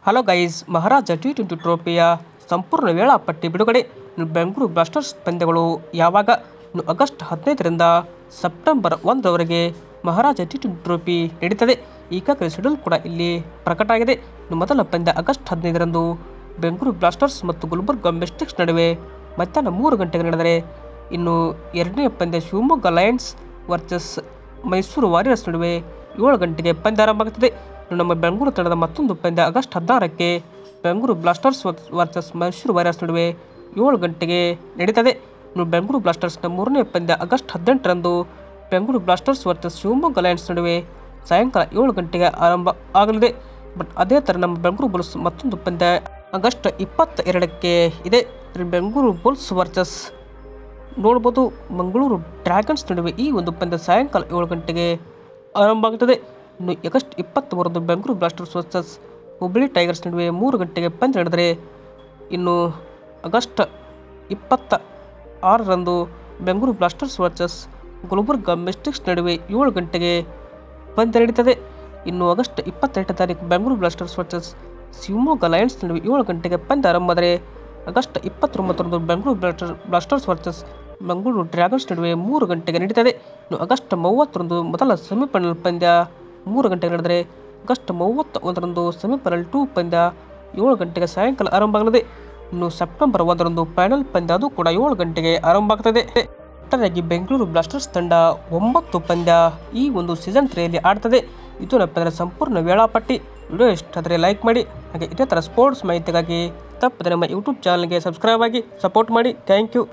Hello guys, ಮಹಾರಾಜ T20 ಟ್ರೋಫಿಯ ಸಂಪೂರ್ಣ ವೇಳಾಪಟ್ಟಿ ಬಿಡುಗಡೆ. ಬೆಂಗಳೂರು ಬ್ಲಾಸ್ಟರ್ಸ್ ಪಂದ್ಯಗಳು ಯಾವಾಗ? ಆಗಸ್ಟ್ 15ರಿಂದ ಸೆಪ್ಟೆಂಬರ್ 1ರವರೆಗೆ ಮಹಾರಾಜ ಟಿ20 ಟ್ರೋಫಿ ನಡೀತದೆ. ಈಗಾಗಲೇ ಶೆಡ್ಯೂಲ್ ಕೂಡ ಇಲ್ಲಿ ಪ್ರಕಟ ಆಗಿದೆ. ಮೊದಲ ಪಂದ್ಯ ಆಗಸ್ಟ್ 15ರಂದು ಬೆಂಗಳೂರು ಬ್ಲಾಸ್ಟರ್ಸ್ ಮತ್ತು ಗುಲ್ಬರ್ಗಾ ಮಿಸ್ಟಿಕ್ಸ್ ನಡುವೆ ಮಧ್ಯಾಹ್ನ 3 ಗಂಟೆಗೆ ನಡೆದರೆ, ಇನ್ನು ಎರಡನೇ ಪಂದ್ಯ Shivamogga Lions versus Mysuru Warriors ನಡುವೆ 7 ಗಂಟೆಗೆ ಪಂದ್ಯ ಆರಂಭವಾಗುತ್ತದೆ. ನಮ್ಮ ಬೆಂಗಳೂರು ತಂಡದ ಮತ್ತೊಂದು ಪಂದ್ಯ ಆಗಸ್ಟ್ 16ಕ್ಕೆ Bengaluru Blasters versus Mysuru Warriors ನಡುವೆ 7 ಗಂಟೆಗೆ ನಡೀತದೆ. ಬೆಂಗಳೂರು ಬ್ಲಾಸ್ಟರ್ಸ್ನ ಮೂರನೇ ಪಂದ್ಯ ಆಗಸ್ಟ್ 18ರಂದು Bengaluru Blasters versus Shivamogga Lions ನಡುವೆ ಸಾಯಂಕಾಲ 7 ಗಂಟೆಗೆ ಆರಂಭ ಆಗಲಿದೆ. ಬಟ್ ಅದೇ ಥರ ನಮ್ಮ ಬೆಂಗಳೂರು ಬುಲ್ಸ್ ಮತ್ತೊಂದು ಪಂದ್ಯ ಆಗಸ್ಟ್ 22ಕ್ಕೆ ಇದೆ. ಬೆಂಗಳೂರು ಬುಲ್ಸ್ ವರ್ಸಸ್ ನೋಡ್ಬೋದು ಮಂಗಳೂರು ಡ್ರ್ಯಾಗನ್ಸ್ ನಡುವೆ ಈ ಒಂದು ಪಂದ್ಯ ಸಾಯಂಕಾಲ 7 ಗಂಟೆಗೆ ಆರಂಭ ಆಗುತ್ತದೆ. ಇನ್ನು ಆಗಸ್ಟ್ 23ರಂದು Bengaluru Blasters versus Hubballi Tigers ನಡುವೆ 3 ಗಂಟೆಗೆ ಪಂದ್ಯ ನಡೆದರೆ, ಇನ್ನು ಆಗಸ್ಟ್ 26ರಂದು Bengaluru Blasters versus Gulbarga Mystics ನಡುವೆ 7 ಗಂಟೆಗೆ ಪಂದ್ಯ ನಡೀತದೆ. ಇನ್ನು ಆಗಸ್ಟ್ 28ನೇ ತಾರೀಕು Bengaluru Blasters versus Shivamogga Lions ನಡುವೆ 7 ಗಂಟೆಗೆ ಪಂದ್ಯ ಆರಂಭ ಆದರೆ, ಆಗಸ್ಟ್ 29ರಂದು Bengaluru Blasters versus Mangaluru Dragons ನಡುವೆ 3 ಗಂಟೆಗೆ ನಡೀತದೆ. ಇನ್ನು ಆಗಸ್ಟ್ 30ರಂದು ಮೊದಲ ಸೆಮಿಫೈನಲ್ ಪಂದ್ಯ 3 ಗಂಟೆಗೆ ನಡೆದರೆ, ಆಗಸ್ಟ್ 31ರಂದು ಸೆಮಿಫೈನಲ್ 2 ಪಂದ್ಯ 7 ಗಂಟೆಗೆ ಸಾಯಂಕಾಲ ಆರಂಭ ಆಗಲಿದೆ. ಇನ್ನು ಸೆಪ್ಟೆಂಬರ್ 1ರಂದು ಫೈನಲ್ ಪಂದ್ಯ ಅದು ಕೂಡ 7 ಗಂಟೆಗೆ ಆರಂಭ ಆಗ್ತದೆ. ಒಟ್ಟಾರೆಯಾಗಿ ಬೆಂಗಳೂರು ಬ್ಲಾಸ್ಟರ್ಸ್ ತಂಡ 9 ಪಂದ್ಯ ಈ ಒಂದು ಸೀಸನ್ 3ಯಲ್ಲಿ ಆಡ್ತದೆ. ಇದು ನಮ್ಮ ಸಂಪೂರ್ಣ ವೇಳಾಪಟ್ಟಿ. ವಿಡಿಯೋ ಇಷ್ಟ ಆದರೆ ಲೈಕ್ ಮಾಡಿ, ಹಾಗೆ ಇದೇ ಥರ ಸ್ಪೋರ್ಟ್ಸ್ ಮಾಹಿತಿಗಾಗಿ ತಪ್ಪದೆ ನಮ್ಮ ಯೂಟ್ಯೂಬ್ ಚಾನಲ್ಗೆ ಸಬ್ಸ್ಕ್ರೈಬ್ ಆಗಿ ಸಪೋರ್ಟ್ ಮಾಡಿ. Thank you.